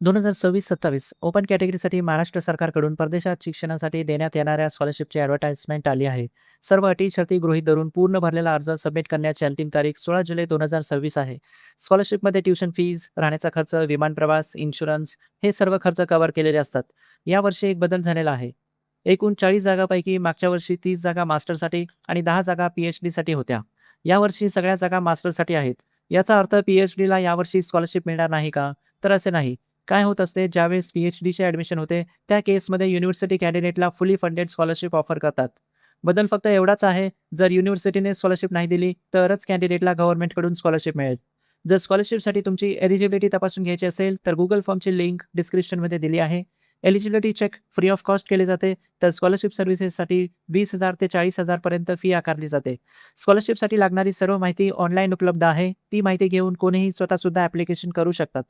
2026-27 open कॅटेगरीसाठी Maharashtra सरकारकडून परदेशात शिक्षणासाठी देण्यात येणाऱ्या स्कॉलरशिपची ॲडव्हर्टाइजमेंट आली आहे. सर्व अटी शर्ती गृहीत धरून पूर्ण भरलेला अर्ज सबमिट करण्याची अंतिम तारीख 16 जुलै 2026 आहे. स्कॉलरशिपमध्ये ट्युशन फीज, राहण्याचा खर्च, विमान प्रवास, इन्शुरन्स हे सर्व खर्च कव्हर केलेले असतात. यावर्षी एक बदल झालेला आहे. एकूण 40 जागांपैकी मागच्या वर्षी 30 जागा मास्टरसाठी आणि 10 जागा PhDसाठी होत्या. यावर्षी सगळ्या जागा मास्टरसाठी आहेत. याचा अर्थ PhDला यावर्षी स्कॉलरशिप मिळणार नाही का? तर असे नाही. काय होत असते, ज्यावेळेस PhDचे ॲडमिशन होते त्या केसमध्ये युनिव्हर्सिटी कॅन्डिडेटला फुली फंडेड स्कॉलरशिप ऑफर करतात. बदल फक्त एवढाच आहे, जर युनिव्हर्सिटीने स्कॉलरशिप नाही दिली तरच कॅन्डिडेटला गव्हर्नमेंटकडून स्कॉलरशिप मिळेल. जर स्कॉलरशिपसाठी तुमची एलिजिबिलिटी तपासून घ्यायची असेल तर गुगल फॉर्मची लिंक डिस्क्रिप्शनमध्ये दिली आहे. Eligibility check free of cost केले जाते. तर स्कॉलरशिप सर्व्हिसेससाठी 20,000 ते 40,000 पर्यंत फी आकारली जाते. स्कॉलरशिपसाठी लागणारी सर्व माहिती ऑनलाईन उपलब्ध आहे. ती माहिती घेऊन कोणीही स्वतःसुद्धा ॲप्लिकेशन करू शकतात.